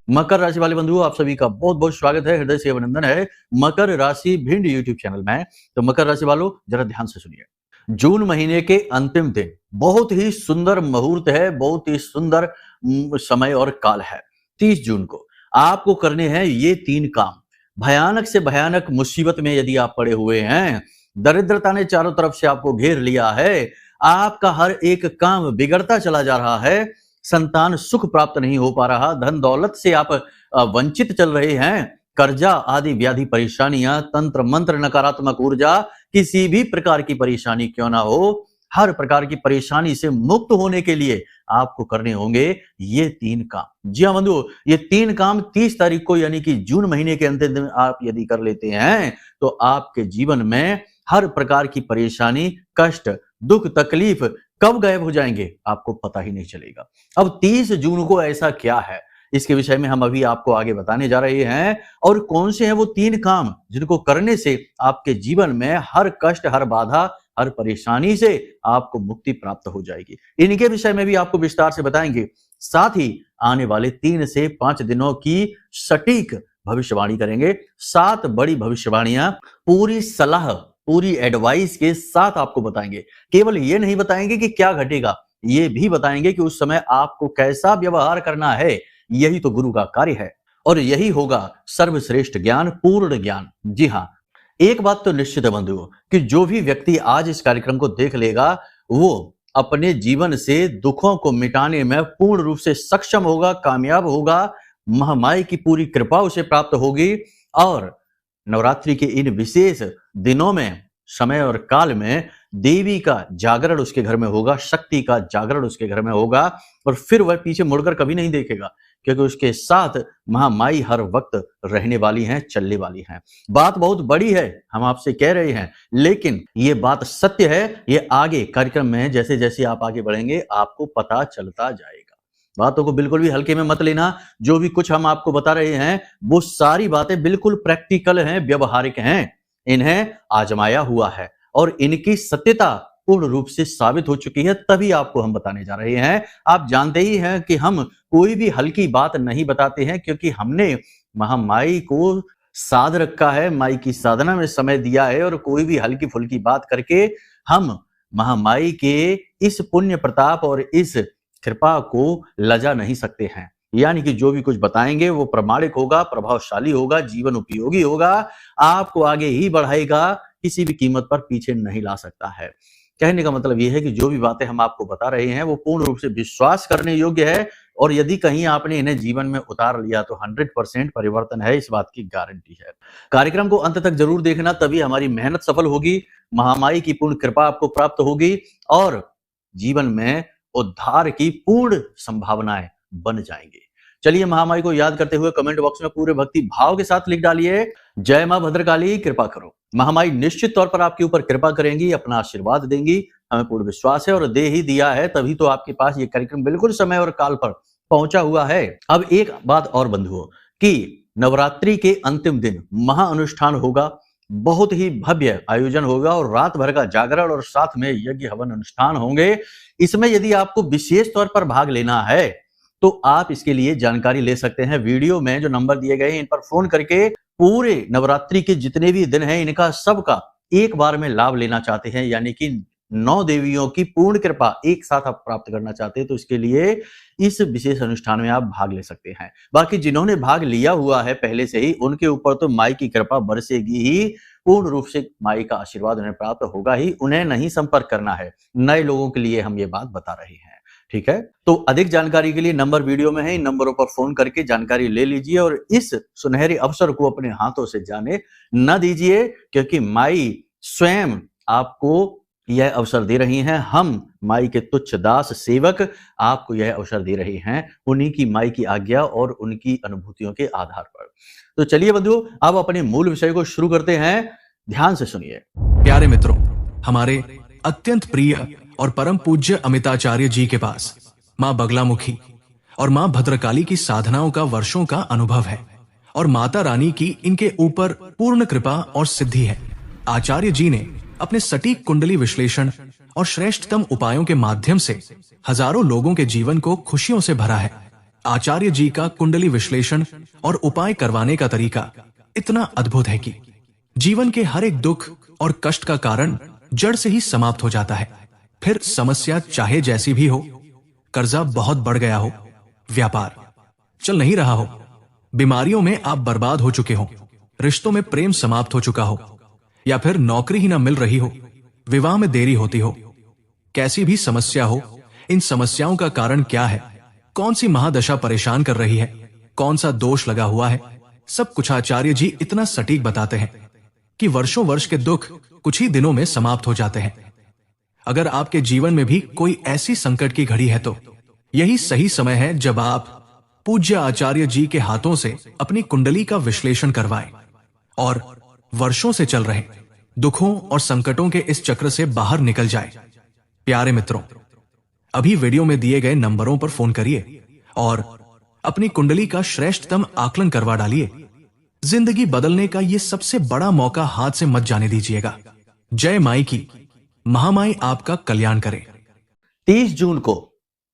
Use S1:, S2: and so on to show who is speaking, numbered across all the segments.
S1: मकर राशि वाले बंधुओं, आप सभी का बहुत बहुत स्वागत है, हृदय से अभिनंदन है मकर राशि भिंड यूट्यूब चैनल में। तो मकर राशि वालों, जरा ध्यान से सुनिए। जून महीने के अंतिम दिन बहुत ही सुंदर मुहूर्त है, बहुत ही सुंदर समय और काल है। 30 जून को आपको करने हैं ये 3 काम। भयानक से भयानक मुसीबत में यदि आप पड़े हुए हैं, दरिद्रता ने चारों तरफ से आपको घेर लिया है, आपका हर एक काम बिगड़ता चला जा रहा है, संतान सुख प्राप्त नहीं हो पा रहा, धन दौलत से आप वंचित चल रहे हैं, कर्जा आदि व्याधि परेशानियां, तंत्र मंत्र नकारात्मक ऊर्जा, किसी भी प्रकार की परेशानी क्यों ना हो, हर प्रकार की परेशानी से मुक्त होने के लिए आपको करने होंगे ये 3 काम। जी हाँ बंधुओं, ये 3 काम 30 तारीख को यानी कि जून महीने के अंतिम दिन आप यदि कर लेते हैं तो आपके जीवन में हर प्रकार की परेशानी, कष्ट, दुख, तकलीफ कब गायब हो जाएंगे आपको पता ही नहीं चलेगा। अब 30 जून को ऐसा क्या है, इसके विषय में हम अभी आपको आगे बताने जा रहे हैं। और कौन से हैं वो 3 काम जिनको करने से आपके जीवन में हर कष्ट, हर बाधा, हर परेशानी से आपको मुक्ति प्राप्त हो जाएगी। इनके विषय में भी आपको विस्तार से बताएंगे। साथ ही आने वाले 3 से 5 दिनों की सटीक भविष्यवाणी करेंगे। 7 बड़ी भविष्यवाणियां पूरी सलाह, पूरी एडवाइस के साथ आपको बताएंगे। केवल ये नहीं बताएंगे कि क्या घटेगा, ये भी बताएंगे कि उस समय आपको कैसा व्यवहार करना है। यही तो गुरु का कार्य है और यही होगा सर्वश्रेष्ठ ज्ञान, पूर्ण ज्ञान। जी हाँ, एक बात तो निश्चित है बंधुओं कि जो भी व्यक्ति आज इस कार्यक्रम को देख लेगा वो अपने जीवन से दुखों को मिटाने में पूर्ण रूप से सक्षम होगा, कामयाब होगा, महामाई की पूरी कृपा उसे प्राप्त होगी और नवरात्रि के इन विशेष दिनों में, समय और काल में देवी का जागरण उसके घर में होगा, शक्ति का जागरण उसके घर में होगा और फिर वह पीछे मुड़कर कभी नहीं देखेगा, क्योंकि उसके साथ महामाई हर वक्त रहने वाली हैं, चलने वाली हैं। बात बहुत बड़ी है, हम आपसे कह रहे हैं, लेकिन ये बात सत्य है। ये आगे कार्यक्रम में जैसे जैसे आप आगे बढ़ेंगे आपको पता चलता जाएगा। बातों को बिल्कुल भी हल्के में मत लेना। जो भी कुछ हम आपको बता रहे हैं वो सारी बातें बिल्कुल प्रैक्टिकल हैं, व्यवहारिक हैं, इन्हें आजमाया हुआ है और इनकी सत्यता पूर्ण रूप से साबित हो चुकी है, तभी आपको हम बताने जा रहे हैं। आप जानते ही हैं कि हम कोई भी हल्की बात नहीं बताते हैं, क्योंकि हमने महामाई को साध रखा है, माई की साधना में समय दिया है और कोई भी हल्की फुल्की बात करके हम महामाई के इस पुण्य प्रताप और इस कृपा को लजा नहीं सकते हैं। यानी कि जो भी कुछ बताएंगे वो प्रमाणिक होगा, प्रभावशाली होगा, जीवन उपयोगी होगा, आपको आगे ही बढ़ाएगा, किसी भी कीमत पर पीछे नहीं ला सकता है। कहने का मतलब यह है कि जो भी बातें हम आपको बता रहे हैं वो पूर्ण रूप से विश्वास करने योग्य है और यदि कहीं आपने इन्हें जीवन में उतार लिया तो 100% परिवर्तन है, इस बात की गारंटी है। कार्यक्रम को अंत तक जरूर देखना, तभी हमारी मेहनत सफल होगी, महामाई की पूर्ण कृपा आपको प्राप्त होगी और जीवन में उद्धार की पूर्ण संभावनाएं बन जाएंगी। चलिए महामाई को याद करते हुए कमेंट बॉक्स में पूरे भक्ति भाव के साथ लिख डालिए, जय मां भद्रकाली, कृपा करो। महामाई निश्चित तौर पर आपके ऊपर कृपा करेंगी, अपना आशीर्वाद देंगी, हमें पूर्ण विश्वास है और दे ही दिया है, तभी तो आपके पास ये कार्यक्रम बिल्कुल समय और काल पर पहुंचा हुआ है। अब एक बात और बंधुओं कि नवरात्रि के अंतिम दिन महाअनुष्ठान होगा, बहुत ही भव्य आयोजन होगा और रात भर का जागरण और साथ में यज्ञ हवन अनुष्ठान होंगे। इसमें यदि आपको विशेष तौर पर भाग लेना है तो आप इसके लिए जानकारी ले सकते हैं। वीडियो में जो नंबर दिए गए हैं इन पर फोन करके पूरे नवरात्रि के जितने भी दिन हैं इनका सबका एक बार में लाभ लेना चाहते हैं, यानी कि 9 देवियों की पूर्ण कृपा एक साथ आप प्राप्त करना चाहते हैं तो इसके लिए इस विशेष अनुष्ठान में आप भाग ले सकते हैं। बाकी जिन्होंने भाग लिया हुआ है पहले से ही, उनके ऊपर तो माई की कृपा बरसेगी ही, पूर्ण रूप से माई का आशीर्वाद उन्हें प्राप्त होगा ही, उन्हें नहीं संपर्क करना है। नए लोगों के लिए हम ये बात बता रहे हैं, ठीक है। तो अधिक जानकारी के लिए नंबर वीडियो में है, इन नंबरों पर फोन करके जानकारी ले लीजिए और इस सुनहरे अवसर को अपने हाथों से जाने न दीजिए, क्योंकि माई स्वयं आपको यह अवसर दे रही हैं। हम माई के तुच्छ दास सेवक आपको यह अवसर दे रहे हैं, उन्हीं की माई की आज्ञा और उनकी अनुभूतियों के आधार पर। तो चलिए बंधुओं, अब अपने मूल विषय को शुरू करते हैं, ध्यान से सुनिए।
S2: प्यारे मित्रों, हमारे अत्यंत प्रिय और परम पूज्य अमिताचार्य जी के पास मां बगलामुखी और मां भद्रकाली की साधनाओं का वर्षों का अनुभव है और माता रानी की इनके ऊपर पूर्ण कृपा और सिद्धि है। आचार्य जी ने अपने सटीक कुंडली विश्लेषण और श्रेष्ठतम उपायों के माध्यम से हजारों लोगों के जीवन को खुशियों से भरा है। आचार्य जी का कुंडली विश्लेषण और उपाय करवाने का तरीका इतना अद्भुत है कि जीवन के हर एक दुख और कष्ट का कारण जड़ से ही समाप्त हो जाता है। फिर समस्या चाहे जैसी भी हो, कर्जा बहुत बढ़ गया हो, व्यापार चल नहीं रहा हो, बीमारियों में आप बर्बाद हो चुके हो, रिश्तों में प्रेम समाप्त हो चुका हो, या फिर नौकरी ही ना मिल रही हो, विवाह में देरी होती हो, कैसी भी समस्या हो, इन समस्याओं का कारण क्या है, कौन सी महादशा परेशान कर रही है, कौन सा दोष लगा हुआ है, सब कुछ आचार्य जी इतना सटीक बताते हैं कि वर्षों वर्ष के दुख कुछ ही दिनों में समाप्त हो जाते हैं। अगर आपके जीवन में भी कोई ऐसी संकट की घड़ी है तो यही सही समय है जब आप पूज्य आचार्य जी के हाथों से अपनी कुंडली का विश्लेषण करवाएं और वर्षों से चल रहे दुखों और संकटों के इस चक्र से बाहर निकल जाए। प्यारे मित्रों, अभी वीडियो में दिए गए नंबरों पर फोन करिए और अपनी कुंडली का श्रेष्ठतम आकलन करवा डालिए। जिंदगी बदलने का यह सबसे बड़ा मौका हाथ से मत जाने दीजिएगा। जय माई की, महामाई आपका कल्याण करे।
S1: 30 जून को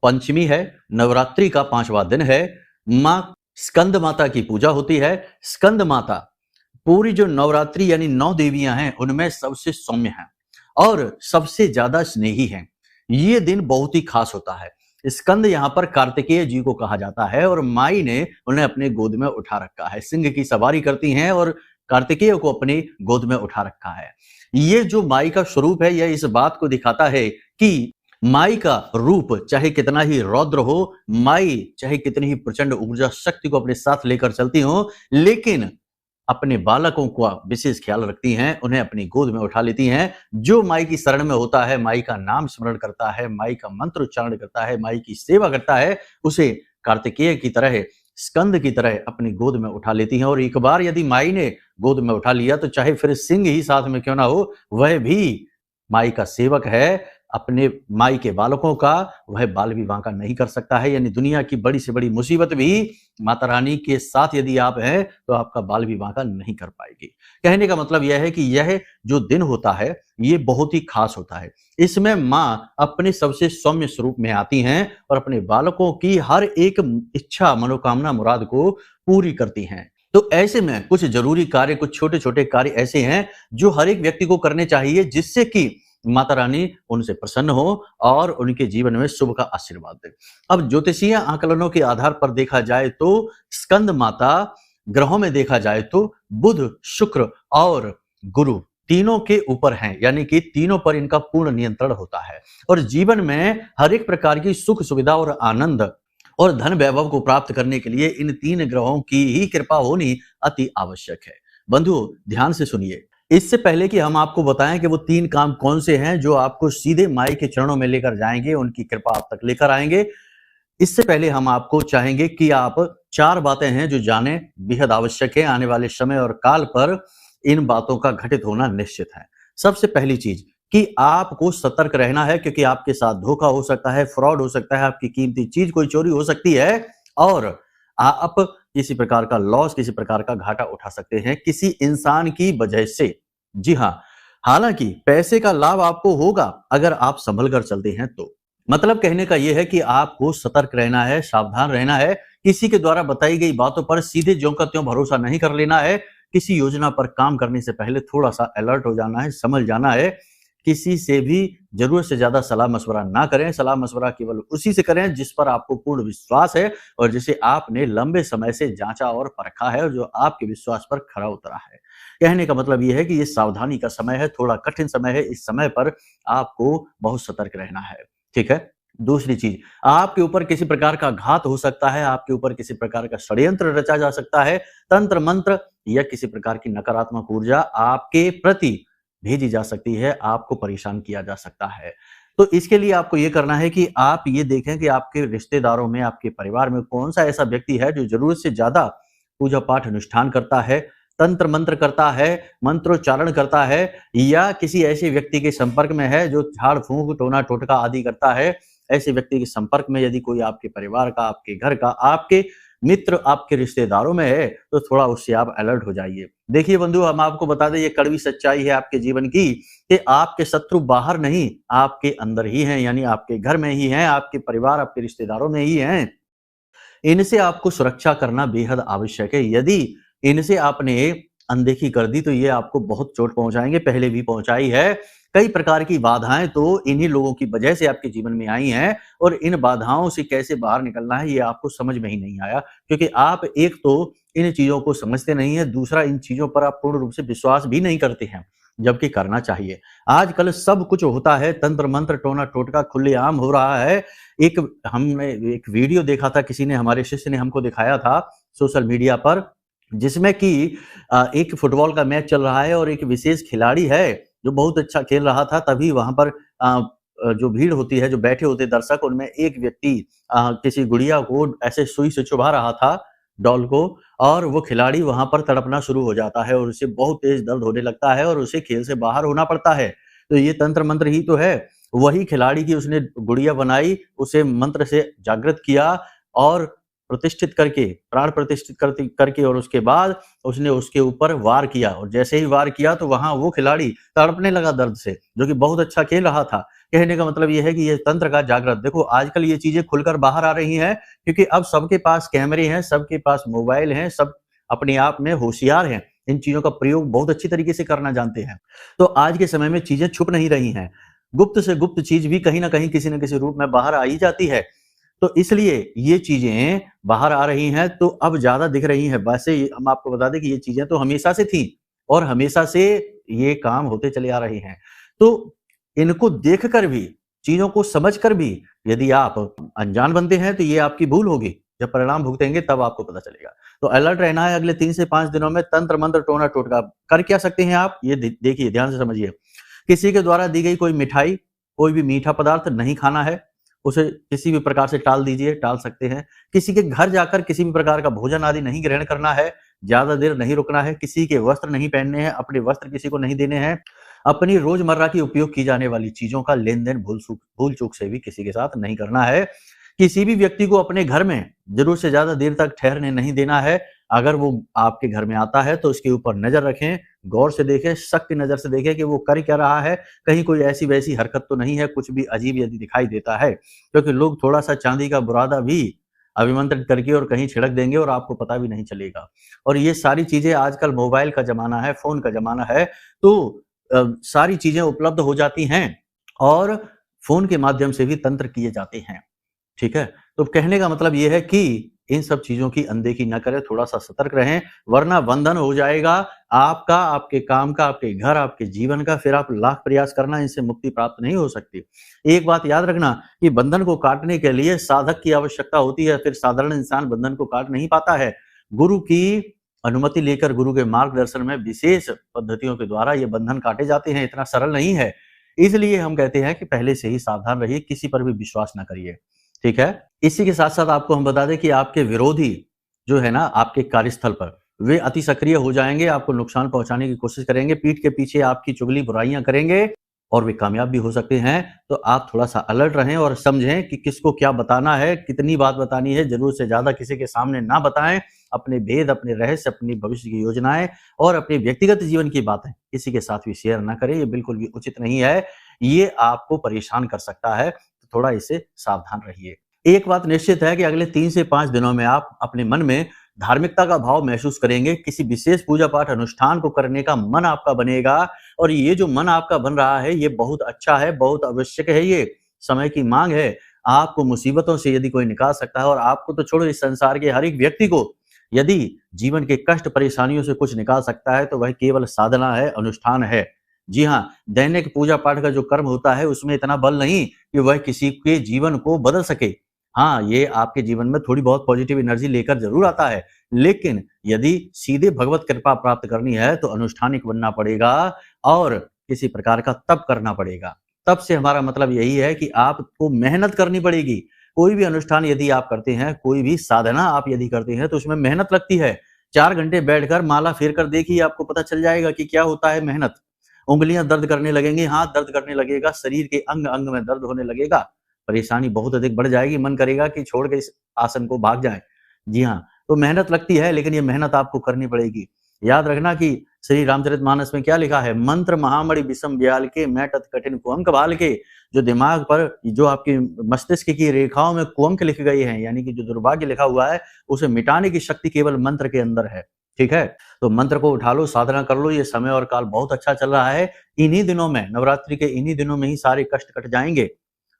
S1: पंचमी है, नवरात्रि का 5वां दिन है। मां स्कंद माता की पूजा होती है। स्कंद माता पूरी जो नवरात्रि यानी 9 देवियां हैं उनमें सबसे सौम्य हैं और सबसे ज्यादा स्नेही हैं। ये दिन बहुत ही खास होता है। स्कंद यहाँ पर कार्तिकेय जी को कहा जाता है और माई ने उन्हें अपने गोद में उठा रखा है। सिंह की सवारी करती हैं और कार्तिकेय को अपनी गोद में उठा रखा है। ये जो माई का स्वरूप है यह इस बात को दिखाता है कि माई का रूप चाहे कितना ही रौद्र हो, माई चाहे कितनी ही प्रचंड ऊर्जा शक्ति को अपने साथ लेकर चलती हो, लेकिन अपने बालकों का विशेष ख्याल रखती हैं, उन्हें अपनी गोद में उठा लेती हैं। जो माई की शरण में होता है, माई का नाम स्मरण करता है, माई का मंत्र उच्चारण करता है, माई की सेवा करता है, उसे कार्तिकेय की तरह, स्कंद की तरह अपनी गोद में उठा लेती हैं। और एक बार यदि माई ने गोद में उठा लिया तो चाहे फिर सिंह ही साथ में क्यों ना हो, वह भी माई का सेवक है। अपने माई के बालकों का वह बाल विवाह का नहीं कर सकता है। यानी दुनिया की बड़ी से बड़ी मुसीबत भी माता रानी के साथ यदि आप हैं तो आपका बाल विवाह का नहीं कर पाएगी। कहने का मतलब यह है कि यह जो दिन होता है ये बहुत ही खास होता है। इसमें मां अपने सबसे सौम्य स्वरूप में आती हैं और अपने बालकों की हर एक इच्छा, मनोकामना, मुराद को पूरी करती हैं। तो ऐसे में कुछ जरूरी कार्य, कुछ छोटे छोटे कार्य ऐसे हैं जो हर एक व्यक्ति को करने चाहिए, जिससे कि माता रानी उनसे प्रसन्न हो और उनके जीवन में शुभ का आशीर्वाद दे। अब ज्योतिषीय आकलनों के आधार पर देखा जाए तो स्कंद माता ग्रहों में देखा जाए तो बुध, शुक्र और गुरु तीनों के ऊपर हैं, यानी कि तीनों पर इनका पूर्ण नियंत्रण होता है। और जीवन में हर एक प्रकार की सुख सुविधा और आनंद और धन वैभव को प्राप्त करने के लिए इन 3 ग्रहों की ही कृपा होनी अति आवश्यक है। बंधुओं, ध्यान से सुनिए। इससे पहले कि हम आपको बताएं कि वो 3 काम कौन से हैं जो आपको सीधे माई के चरणों में लेकर जाएंगे, उनकी कृपा आप तक लेकर आएंगे, इससे पहले हम आपको चाहेंगे कि आप 4 बातें हैं जो जाने, बेहद आवश्यक है। आने वाले समय और काल पर इन बातों का घटित होना निश्चित है। सबसे पहली चीज कि आपको सतर्क रहना है, क्योंकि आपके साथ धोखा हो सकता है, फ्रॉड हो सकता है, आपकी कीमती चीज कोई चोरी हो सकती है और आप किसी प्रकार का लॉस, किसी प्रकार का घाटा उठा सकते हैं किसी इंसान की वजह से। जी हाँ, हालांकि पैसे का लाभ आपको होगा अगर आप संभल कर चलते हैं तो। मतलब कहने का यह है कि आपको सतर्क रहना है, सावधान रहना है। किसी के द्वारा बताई गई बातों पर सीधे ज्यों का त्यों भरोसा नहीं कर लेना है। किसी योजना पर काम करने से पहले थोड़ा सा अलर्ट हो जाना है, समझ जाना है। किसी से भी जरूरत से ज्यादा सलाह मशवरा ना करें। सलाह मशवरा केवल उसी से करें जिस पर आपको पूर्ण विश्वास है और जिसे आपने लंबे समय से जांचा और परखा है और जो आपके विश्वास पर खरा उतरा है। कहने का मतलब यह है कि ये सावधानी का समय है, थोड़ा कठिन समय है। इस समय पर आपको बहुत सतर्क रहना है। ठीक है। दूसरी चीज, आपके ऊपर किसी प्रकार का घात हो सकता है, आपके ऊपर किसी प्रकार का षड्यंत्र रचा जा सकता है, तंत्र मंत्र या किसी प्रकार की नकारात्मक ऊर्जा आपके प्रति भेजी जा सकती है, आपको परेशान किया जा सकता है। तो इसके लिए आपको यह करना है कि आप ये देखें कि आपके रिश्तेदारों में, आपके परिवार में कौन सा ऐसा व्यक्ति है जो जरूरत से ज्यादा पूजा पाठ अनुष्ठान करता है, तंत्र मंत्र करता है, मंत्रोच्चारण करता है, या किसी ऐसे व्यक्ति के संपर्क में है जो झाड़ फूंक, टोना टोटका आदि करता है। ऐसे व्यक्ति के संपर्क में यदि कोई आपके परिवार का, आपके घर का, आपके मित्र, आपके रिश्तेदारों में है तो थोड़ा उससे आप अलर्ट हो जाइए। देखिए बंधु, हम आपको बता दें, ये कड़वी सच्चाई है आपके जीवन की कि आपके शत्रु बाहर नहीं, आपके अंदर ही हैं, यानी आपके घर में ही हैं, आपके परिवार, आपके रिश्तेदारों में ही हैं। इनसे आपको सुरक्षा करना बेहद आवश्यक है। यदि इनसे आपने अनदेखी कर दी तो ये आपको बहुत चोट पहुँचाएँगे, पहले भी पहुँचाई है। कई प्रकार की बाधाएँ तो इन्हीं लोगों की वजह से आपके जीवन में आई हैं और इन बाधाओं से कैसे बाहर निकलना है ये आपको समझ में ही नहीं आया, क्योंकि आप एक तो इन चीज़ों को समझते नहीं हैं, दूसरा इन चीज़ों पर आप पूर्ण रूप से विश्वास भी नहीं करते हैं, जबकि करना चाहिए। आजकल सब कुछ होता है, तंत्र-मंत्र, टोना-टोटका खुलेआम हो रहा है। एक हमने एक वीडियो देखा था, किसी ने, हमारे शिष्य ने हमको दिखाया था सोशल मीडिया पर, जिसमें कि एक फुटबॉल का मैच चल रहा है और एक विशेष खिलाड़ी है, जो बहुत अच्छा खेल रहा था। तभी वहाँ पर जो भीड़ होती है, जो बैठे होते दर्शक, उनमें एक व्यक्ति किसी गुड़िया को ऐसे सुई से चुभा रहा था, डॉल को, और वो खिलाड़ी वहाँ पर तड़पना शुरू हो जाता है और उसे बहुत तेज़ दर्द होने लगता है और उसे खेल से बाहर होना पड़ता है। तो ये तंत्र मंत्र ही तो है। वही खिलाड़ी की उसने गुड़िया बनाई, उसे मंत्र से जागृत किया और प्रतिष्ठित करके, प्राण प्रतिष्ठित करके, और उसके बाद उसने उसके ऊपर वार किया और जैसे ही वार किया तो वहाँ वो खिलाड़ी तड़पने लगा दर्द से, जो कि बहुत अच्छा खेल रहा था। कहने का मतलब ये है कि ये तंत्र का जागृत, देखो आजकल ये चीज़ें खुलकर बाहर आ रही हैं, क्योंकि अब सबके पास कैमरे हैं, सबके पास मोबाइल हैं, सब अपने आप में होशियार हैं। इन चीज़ों का प्रयोग बहुत अच्छी तरीके से करना जानते हैं। तो आज के समय में चीज़ें छुप नहीं रही हैं। गुप्त से गुप्त चीज़ भी कहीं न कहीं किसी न किसी रूप में बाहर आ ही जाती है। तो इसलिए ये चीज़ें बाहर आ रही हैं, तो अब ज़्यादा दिख रही हैं। वैसे हम आपको बता दें कि ये चीज़ें तो हमेशा से थी और हमेशा से ये काम होते चले आ रहे हैं। तो इनको देखकर भी, चीज़ों को समझकर भी यदि आप अनजान बनते हैं, तो ये आपकी भूल होगी। जब परिणाम भुगतेंगे तब आपको पता चलेगा। तो अलर्ट रहना है अगले 3 से 5 दिनों में। तंत्र मंत्र, टोना टोटका कर क्या सकते हैं आप? ये देखिए, ध्यान से समझिए। किसी के द्वारा दी गई कोई मिठाई, कोई भी मीठा पदार्थ नहीं खाना है। उसे किसी भी प्रकार से टाल दीजिए, टाल सकते हैं। किसी के घर जाकर किसी भी प्रकार का भोजन आदि नहीं ग्रहण करना है, ज़्यादा देर नहीं रुकना है, किसी के वस्त्र नहीं पहनने हैं, अपने वस्त्र किसी को नहीं देने हैं। अपनी रोज़मर्रा की उपयोग की जाने वाली चीज़ों का लेन-देन भूल-चूक से भी किसी के साथ नहीं करना है। किसी भी व्यक्ति को अपने घर में ज़रूरत से ज़्यादा देर तक ठहरने नहीं देना है। अगर वो आपके घर में आता है तो उसके ऊपर नज़र रखें, गौर से देखें, शक की नज़र से देखें कि वो कर क्या रहा है, कहीं कोई ऐसी-वैसी हरकत तो नहीं है, कुछ भी अजीब यदि दिखाई देता है। क्योंकि लोग थोड़ा-सा चांदी का बुरादा भी अभिमंत्रित करके और कहीं छिड़क देंगे और आपको पता भी नहीं चलेगा। और ये सारी चीज़ें, आजकल मोबाइल का ज़माना है, फ़ोन का ज़माना है, तो सारी चीज़ें उपलब्ध हो जाती हैं और फ़ोन के माध्यम से भी तंत्र किए जाते हैं। ठीक है? तो कहने का मतलब ये है कि इन सब चीज़ों की अनदेखी ना करें, थोड़ा-सा सतर्क रहें, वरना बंधन हो जाएगा आपका, आपके काम का, आपके घर, आपके जीवन का। फिर आप लाख प्रयास करना, इनसे मुक्ति प्राप्त नहीं हो सकती। एक बात याद रखना कि बंधन को काटने के लिए साधक की आवश्यकता होती है, फिर साधारण इंसान बंधन को काट नहीं पाता है। गुरु की अनुमति लेकर, गुरु के मार्गदर्शन में विशेष पद्धतियों के द्वारा ये बंधन काटे जाते हैं, इतना सरल नहीं है। इसलिए हम कहते हैं कि पहले से ही सावधान रहिए, किसी पर भी विश्वास ना करिए। ठीक है? इसी के साथ-साथ आपको हम बता दें कि आपके विरोधी जो है ना, आपके कार्यस्थल पर, वे अति सक्रिय हो जाएँगे, आपको नुकसान पहुँचाने की कोशिश करेंगे, पीठ के पीछे आपकी चुगली, बुराइयाँ करेंगे और वे कामयाब भी हो सकते हैं। तो आप थोड़ा-सा अलर्ट रहें और समझें कि किसको क्या बताना है, कितनी बात बतानी है, ज़रूरत से ज़्यादा किसी के सामने ना बताएँ। अपने भेद, अपने रहस्य, अपनी भविष्य की योजनाएँ और अपने व्यक्तिगत जीवन की बातें किसी के साथ भी शेयर ना करें, ये बिल्कुल भी उचित नहीं है। ये आपको परेशान कर सकता है, तो थोड़ा इससे सावधान रहिए। एक बात निश्चित है कि अगले 3 से 5 दिनों में आप अपने मन में धार्मिकता का भाव महसूस करेंगे, किसी विशेष पूजा-पाठ अनुष्ठान को करने का मन आपका बनेगा और ये जो मन आपका बन रहा है, ये बहुत अच्छा है, बहुत आवश्यक है ये, समय की माँग है। आपको मुसीबतों से यदि कोई निकाल सकता है, और आपको तो छोड़ो, इस संसार के हर एक व्यक्ति को यदि जीवन के कष्ट परेशानियों से कुछ निकाल सकता है, तो वह केवल साधना है, अनुष्ठान है। जी हाँ, दैनिक पूजा-पाठ का जो कर्म होता है, उसमें इतना बल नहीं कि वह किसी के जीवन को बदल सके। हाँ, ये आपके जीवन में थोड़ी बहुत पॉजिटिव एनर्जी लेकर ज़रूर आता है, लेकिन यदि सीधे भगवत कृपा प्राप्त करनी है, तो अनुष्ठानिक बनना पड़ेगा और किसी प्रकार का तप करना पड़ेगा। तप से हमारा मतलब यही है कि आपको मेहनत करनी पड़ेगी। कोई भी अनुष्ठान यदि आप करते हैं, कोई भी साधना आप यदि करते हैं, तो उसमें मेहनत लगती है। 4 घंटे बैठकर माला फेर कर देखिए, आपको पता चल जाएगा कि क्या होता है मेहनत। उँगलियाँ दर्द करने लगेंगी, हाथ दर्द करने लगेगा, शरीर के अंग-अंग में दर्द होने लगेगा, परेशानी बहुत अधिक बढ़ जाएगी, मन करेगा कि छोड़ के इस आसन को भाग जाएँ। जी हाँ, तो मेहनत लगती है, लेकिन ये मेहनत आपको करनी पड़ेगी। याद रखना कि श्री रामचरितमानस में क्या लिखा है, मंत्र महामणि विषम ब्याल के मैं तत् कठिन कुअंक बाल के। जो दिमाग पर, जो आपकी मस्तिष्क की रेखाओं में कुअंक लिखे गए हैं, यानी कि जो दुर्भाग्य लिखा हुआ है, उसे मिटाने की शक्ति केवल मंत्र के अंदर है। ठीक है, तो मंत्र को उठा लो, साधना कर लो। ये समय और काल बहुत अच्छा चल रहा है। इन्हीं दिनों में, नवरात्रि के इन्हीं दिनों में ही सारे कष्ट कट जाएंगे।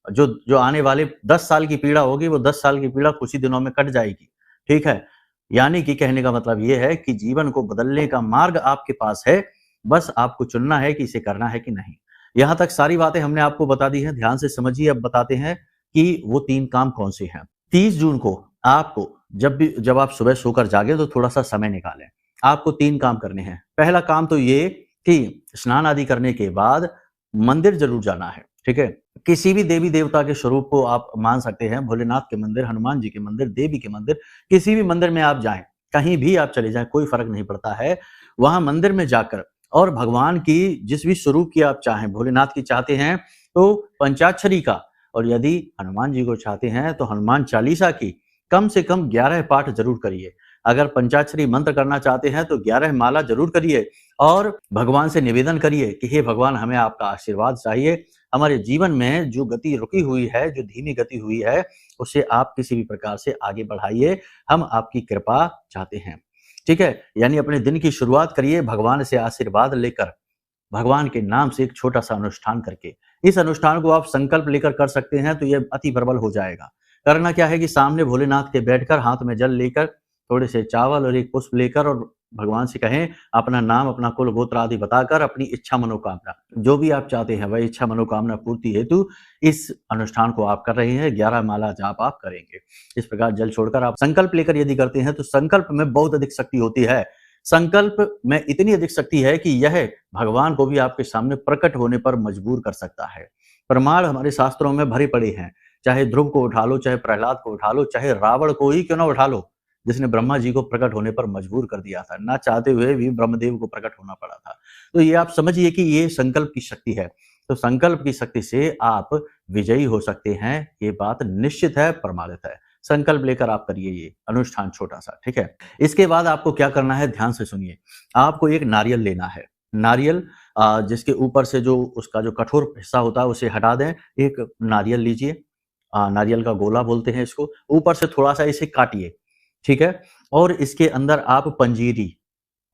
S1: जो जो आने वाले 10 साल की पीड़ा होगी, वो 10 साल की पीड़ा कुछ ही दिनों में कट जाएगी। ठीक है, यानी कि कहने का मतलब ये है कि जीवन को बदलने का मार्ग आपके पास है, बस आपको चुनना है कि इसे करना है कि नहीं। यहाँ तक सारी बातें हमने आपको बता दी हैं, ध्यान से समझिए। अब बताते हैं कि वो 3 काम कौन से हैं। 30 जून को आपको जब आप सुबह सोकर जागे तो थोड़ा-सा समय निकालें। आपको 3 काम करने हैं। पहला काम तो ये कि स्नान आदि करने के बाद मंदिर ज़रूर जाना है, ठीक है? किसी भी देवी-देवता के स्वरूप को आप मान सकते हैं, भोलेनाथ के मंदिर, हनुमान जी के मंदिर, देवी के मंदिर, किसी भी मंदिर में आप जाएँ, कहीं भी आप चले जाएँ, कोई फ़र्क नहीं पड़ता है। वहाँ मंदिर में जाकर और भगवान की जिस भी स्वरूप की आप चाहें, भोलेनाथ की चाहते हैं तो पंचाक्षरी का, और यदि हनुमान जी को चाहते हैं तो हनुमान चालीसा की कम से कम 11 पाठ ज़रूर करिए। अगर पंचाक्षरी मंत्र करना चाहते हैं तो 11 माला ज़रूर करिए और भगवान से निवेदन करिए कि हे भगवान, हमें आपका आशीर्वाद चाहिए। हमारे जीवन में जो गति रुकी हुई है, जो धीमी गति हुई है, उसे आप किसी भी प्रकार से आगे बढ़ाइए। हम आपकी कृपा चाहते हैं। ठीक है? यानी अपने दिन की शुरुआत करिए भगवान से आशीर्वाद लेकर, भगवान के नाम से एक छोटा-सा अनुष्ठान करके। इस अनुष्ठान को आप संकल्प लेकर कर सकते हैं तो ये अति प्रबल हो जाएगा। करना क्या है कि सामने भोलेनाथ के बैठकर हाथ में जल लेकर, थोड़े से चावल और एक पुष्प लेकर और भगवान से कहें, अपना नाम, अपना कुल गोत्र आदि बताकर अपनी इच्छा मनोकामना, जो भी आप चाहते हैं वह इच्छा मनोकामना पूर्ति हेतु इस अनुष्ठान को आप कर रहे हैं। 11 माला जाप आप करेंगे। इस प्रकार जल छोड़कर आप संकल्प लेकर यदि करते हैं तो संकल्प में बहुत अधिक शक्ति होती है। संकल्प में इतनी अधिक शक्ति है कि यह भगवान को भी आपके सामने प्रकट होने पर मजबूर कर सकता है। प्रमाण हमारे शास्त्रों में भरे पड़े हैं। चाहे ध्रुव को उठा लो, चाहे प्रहलाद को उठा लो, चाहे रावण को ही क्यों ना उठा लो, जिसने ब्रह्मा जी को प्रकट होने पर मजबूर कर दिया था। ना चाहते हुए भी ब्रह्मदेव को प्रकट होना पड़ा था। तो ये आप समझिए कि ये संकल्प की शक्ति है। तो संकल्प की शक्ति से आप विजयी हो सकते हैं। ये बात निश्चित है, प्रमाणित है। संकल्प लेकर आप करिए ये अनुष्ठान छोटा-सा, ठीक है? इसके बाद आपको क्या करना है, ध्यान से सुनिए। आपको एक नारियल लेना है। नारियल जिसके ऊपर से जो उसका जो कठोर हिस्सा होता है उसे हटा दें। एक नारियल लीजिए, नारियल का गोला बोलते हैं इसको। ऊपर से थोड़ा-सा इसे काटिए, ठीक है? और इसके अंदर आप पंजीरी,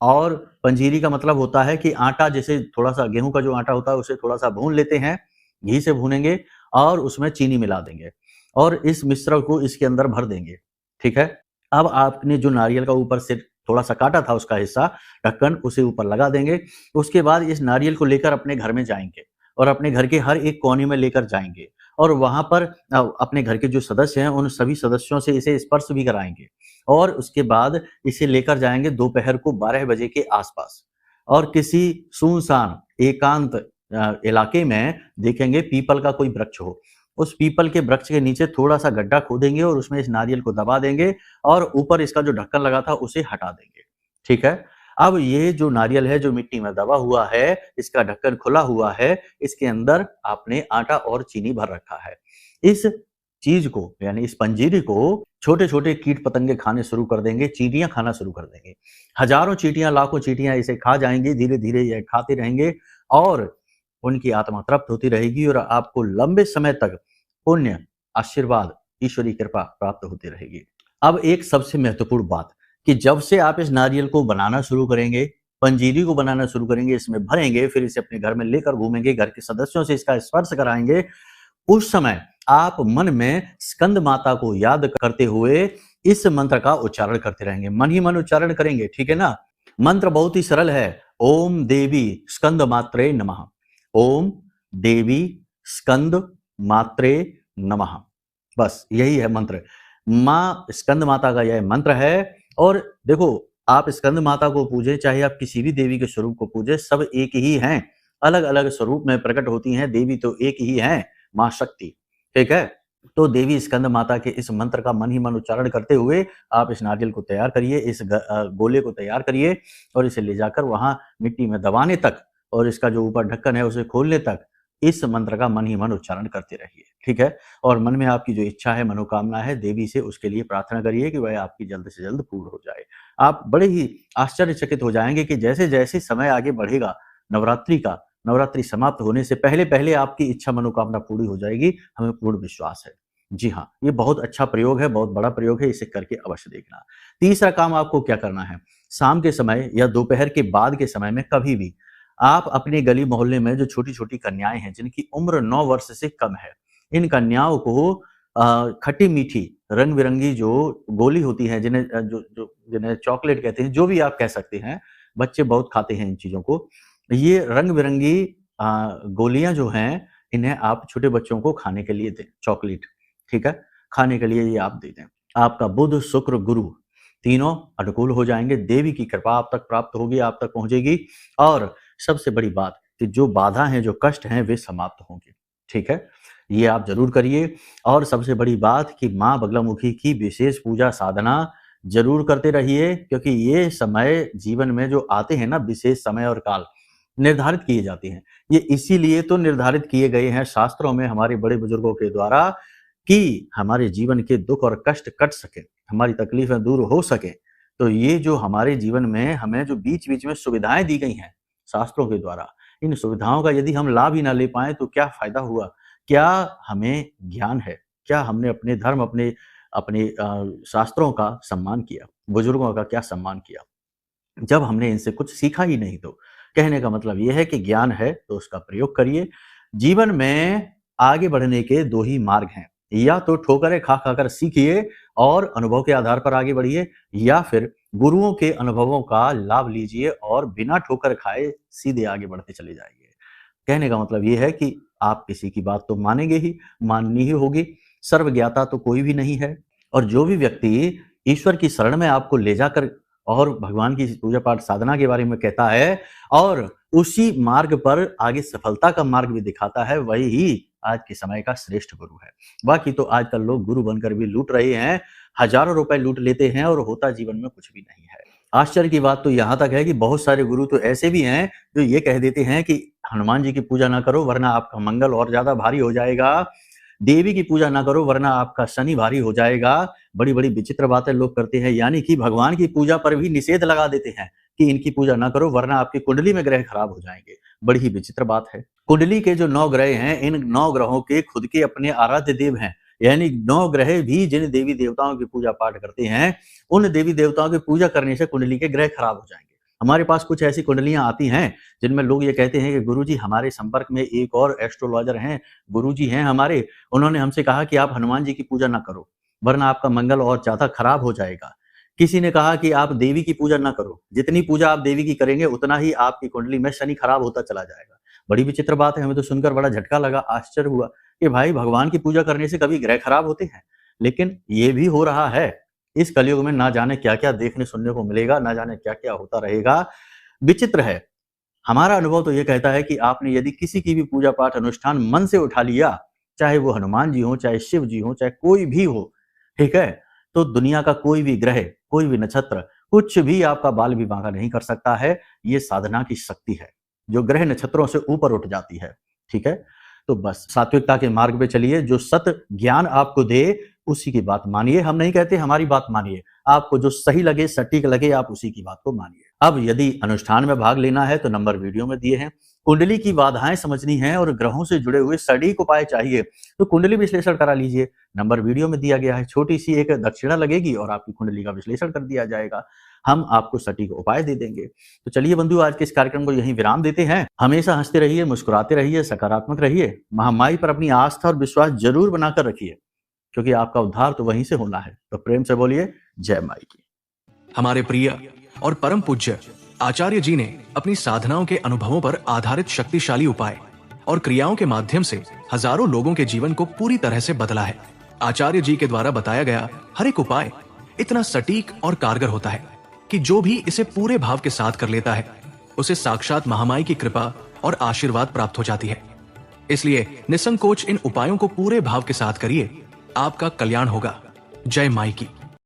S1: और पंजीरी का मतलब होता है कि आटा, जैसे थोड़ा-सा गेहूँ का जो आटा होता है उसे थोड़ा-सा भून लेते हैं, घी से भूनेंगे और उसमें चीनी मिला देंगे और इस मिश्रण को इसके अंदर भर देंगे, ठीक है? अब आपने जो नारियल का ऊपर से थोड़ा-सा काटा था उसका हिस्सा, ढक्कन, उसे ऊपर लगा देंगे। उसके बाद इस नारियल को लेकर अपने घर में जाएँगे और अपने घर के हर एक कोने में लेकर जाएँगे और वहाँ पर अपने घर के जो सदस्य हैं उन सभी सदस्यों से इसे स्पर्श भी कराएँगे और उसके बाद इसे लेकर जाएँगे दोपहर को 12 बजे के आस-पास और किसी सुनसान एकांत इलाके में देखेंगे पीपल का कोई वृक्ष हो। उस पीपल के वृक्ष के नीचे थोड़ा-सा गड्ढा खोदेंगे और उसमें इस नारियल को दबा देंगे और ऊपर इसका जो ढक्कन लगा था उसे हटा देंगे, ठीक है? अब ये जो नारियल है, जो मिट्टी में दबा हुआ है, इसका ढक्कन खुला हुआ है, इसके अंदर आपने आटा और चीनी भर रखा है। इस चीज़ को, यानी इस पंजीरी को छोटे-छोटे कीट-पतंगे खाने शुरू कर देंगे, चींटियाँ खाना शुरू कर देंगे। हज़ारों चींटियाँ, लाखों चींटियाँ इसे खा जाएँगी, धीरे-धीरे ये खाते रहेंगे और उनकी आत्मा तृप्त होती रहेगी और आपको लंबे समय तक पुण्य, आशीर्वाद, ईश्वरी कृपा प्राप्त होती रहेगी। अब एक सबसे महत्वपूर्ण बात कि जब से आप इस नारियल को बनाना शुरू करेंगे, पंजीरी को बनाना शुरू करेंगे, इसमें भरेंगे, फिर इसे अपने घर में लेकर घूमेंगे, घर के सदस्यों से इसका स्पर्श कराएँगे, उस समय आप मन में स्कंद माता को याद करते हुए इस मंत्र का उच्चारण करते रहेंगे। मन ही मन उच्चारण करेंगे, ठीक है ना? मंत्र बहुत ही सरल है। ओम देवी स्कंद मात्रे नमः। ओम देवी स्कंद मात्रे नमः। बस यही है मंत्र। माँ स्कंद माता का यह मंत्र है और देखो, आप स्कंद माता को पूजें, चाहे आप किसी भी देवी के स्वरूप को पूजें, सब एक ही हैं। अलग-अलग स्वरूप में प्रकट होती हैं, देवी तो एक ही हैं, माँ शक्ति, ठीक है? तो देवी स्कंद माता के इस मंत्र का मन ही मन उच्चारण करते हुए आप इस नारियल को तैयार करिए, इस गोले को तैयार करिए और इसे ले जाकर वहाँ मिट्टी में दबाने तक और इसका जो ऊपर ढक्कन है उसे खोलने तक इस मंत्र का मन ही मन उच्चारण करते रहिए, ठीक है। और मन में आपकी जो इच्छा है, मनोकामना है, देवी से उसके लिए प्रार्थना करिए कि वह आपकी जल्द से जल्द पूर्ण हो जाए। आप बड़े ही आश्चर्यचकित हो जाएंगे कि जैसे जैसे समय आगे बढ़ेगा नवरात्रि समाप्त होने से पहले पहले आपकी इच्छा मनोकामना पूरी हो जाएगी, हमें पूर्ण विश्वास है। जी हाँ, ये बहुत अच्छा प्रयोग है, बहुत बड़ा प्रयोग है, इसे करके अवश्य देखना। तीसरा काम आपको क्या करना है, शाम के समय या दोपहर के बाद के समय में कभी भी आप अपने गली मोहल्ले में जो छोटी-छोटी कन्याएँ हैं, जिनकी उम्र 9 वर्ष से कम है, इन कन्याओं को खट्टी-मीठी, रंग-बिरंगी जो गोली होती है, जिन्हें चॉकलेट कहते हैं, जो भी आप कह सकते हैं, बच्चे बहुत खाते हैं इन चीज़ों को। ये रंग-बिरंगी गोलियाँ जो हैं, इन्हें आप छोटे बच्चों को खाने के लिए दें, चॉकलेट, ठीक है? खाने के लिए ये आप दे दें। आपका बुध, शुक्र, गुरु तीनों अनुकूल हो जाएँगे, देवी की कृपा आप तक प्राप्त होगी, आप तक पहुँचेगी और सबसे बड़ी बात कि जो बाधा हैं, जो कष्ट हैं, वे समाप्त होंगे, ठीक है? ये आप ज़रूर करिए और सबसे बड़ी बात कि माँ बगलामुखी की विशेष पूजा साधना ज़रूर करते रहिए, क्योंकि ये समय जीवन में जो आते हैं ना, विशेष समय और काल निर्धारित किए जाते हैं। ये इसीलिए तो निर्धारित किए गए हैं शास्त्रों में हमारे बड़े बुजुर्गों के द्वारा कि हमारे जीवन के दुख और कष्ट कट सके, हमारी तकलीफ़ें दूर हो सकें। तो ये जो हमारे जीवन में हमें जो बीच-बीच में सुविधाएँ दी गई हैं शास्त्रों के द्वारा, इन सुविधाओं का यदि हम लाभ ही ना ले पाएँ तो क्या फ़ायदा हुआ? क्या हमें ज्ञान है? क्या हमने अपने धर्म, अपने शास्त्रों का सम्मान किया? बुजुर्गों का क्या सम्मान किया? जब हमने इनसे कुछ सीखा ही नहीं तो। कहने का मतलब ये है कि ज्ञान है तो उसका प्रयोग करिए। जीवन में आगे बढ़ने के 2 ही मार्ग हैं, या तो ठोकरें खा-खा कर सीखिए और अनुभव के आधार पर आगे बढ़िए, या फिर गुरुओं के अनुभवों का लाभ लीजिए और बिना ठोकर खाए सीधे आगे बढ़ते चले जाइए। कहने का मतलब ये है कि आप किसी की बात तो मानेंगे ही, माननी ही होगी। सर्वज्ञाता तो कोई भी नहीं है और जो भी व्यक्ति ईश्वर की शरण में आपको ले जाकर और भगवान की पूजा पाठ साधना के बारे में कहता है और उसी मार्ग पर आगे सफलता का मार्ग भी दिखाता है, वही ही आज के समय का श्रेष्ठ गुरु है। बाकी तो आजकल लोग गुरु बनकर भी लूट रहे हैं, हज़ारों रुपए लूट लेते हैं और होता जीवन में कुछ भी नहीं है। आश्चर्य की बात तो यहाँ तक है कि बहुत सारे गुरु तो ऐसे भी हैं जो ये कह देते हैं कि हनुमान जी की पूजा ना करो वरना आपका मंगल और ज़्यादा भारी हो जाएगा। देवी की पूजा ना करो वरना आपका शनि भारी हो जाएगा। बड़ी-बड़ी विचित्र बातें लोग करते हैं, यानी कि भगवान की पूजा पर भी निषेध लगा देते हैं कि इनकी पूजा ना करो वरना आपकी कुंडली में ग्रह खराब हो जाएँगे। बड़ी ही विचित्र बात है। कुंडली के जो 9 ग्रह हैं, इन 9 ग्रहों के खुद के अपने आराध्य देव हैं, यानी 9 ग्रह भी जिन देवी देवताओं की पूजा पाठ करते हैं, उन देवी देवताओं की पूजा करने से कुंडली के ग्रह खराब हो जाएँगे। हमारे पास कुछ ऐसी कुंडलियाँ आती हैं, जिनमें लोग ये कहते हैं कि गुरुजी हमारे संपर्क में एक और एस्ट्रोलॉजर हैं, गुरुजी हैं हमारे, उन्होंने हमसे कहा कि आप हनुमान जी की पूजा ना करो, वरना आपका मंगल और ज़्यादा खराब हो जाएगा। किसी ने कहा कि आप देवी की पूजा ना करो, जितनी पूजा आप देवी की करेंगे उतना ही आपकी कुंडली में शनि खराब होता चला जाएगा। बड़ी विचित्र बात है, हमें तो सुनकर बड़ा झटका लगा, आश्चर्य हुआ कि भाई भगवान की पूजा करने से कभी ग्रह खराब होते हैं? लेकिन ये भी हो रहा है। इस कलयुग में ना जाने क्या-क्या देखने सुनने को मिलेगा, ना जाने क्या-क्या होता रहेगा। विचित्र है। हमारा अनुभव तो ये कहता है कि आपने यदि किसी की भी पूजा पाठ अनुष्ठान मन से उठा लिया, चाहे वो हनुमान जी हों, चाहे शिव जी हों, चाहे कोई भी हो, ठीक है? तो दुनिया का कोई भी ग्रह, कोई भी नक्षत्र, कुछ भी आपका बाल भी बांका नहीं कर सकता है। ये साधना की शक्ति है, जो ग्रह नक्षत्रों से ऊपर उठ जाती है, ठीक है? तो बस सात्विकता के मार्ग पे चलिए, जो सत ज्ञान आपको दे, उसी की बात मानिए। हम नहीं कहते हमारी बात मानिए, आपको जो सही लगे, सटीक लगे, आप उसी की बात को मानिए। अब यदि अनुष्ठान में भाग लेना है तो नंबर वीडियो में दिए हैं। कुंडली की बाधाएं समझनी है और ग्रहों से जुड़े हुए सटीक उपाय चाहिए तो कुंडली विश्लेषण करा लीजिए, नंबर वीडियो में दिया गया है। छोटी सी एक दक्षिणा लगेगी और आपकी कुंडली का विश्लेषण कर दिया जाएगा, हम आपको सटीक उपाय दे देंगे। तो चलिए बंधु, आज के इस कार्यक्रम को यहीं विराम देते हैं। हमेशा हंसते रहिए, मुस्कुराते रहिए, सकारात्मक रहिए, महामाई पर अपनी आस्था और विश्वास जरूर बनाकर रखिए, क्योंकि आपका उद्धार तो वहीं से होना है। तो प्रेम से बोलिए जय माई की।
S2: हमारे प्रिय और परम पूज्य आचार्य जी ने अपनी साधनाओं के अनुभवों पर आधारित शक्तिशाली उपाय और क्रियाओं के माध्यम से हजारों लोगों के जीवन को पूरी तरह से बदला है। आचार्य जी के द्वारा बताया गया हर एक उपाय इतना सटीक और कारगर होता है कि जो भी इसे पूरे भाव के साथ कर लेता है, उसे साक्षात महामाई की कृपा और आशीर्वाद प्राप्त हो जाती है। इसलिए निसंकोच इन उपायों को पूरे भाव के साथ करिए, आपका कल्याण होगा। जय माई की।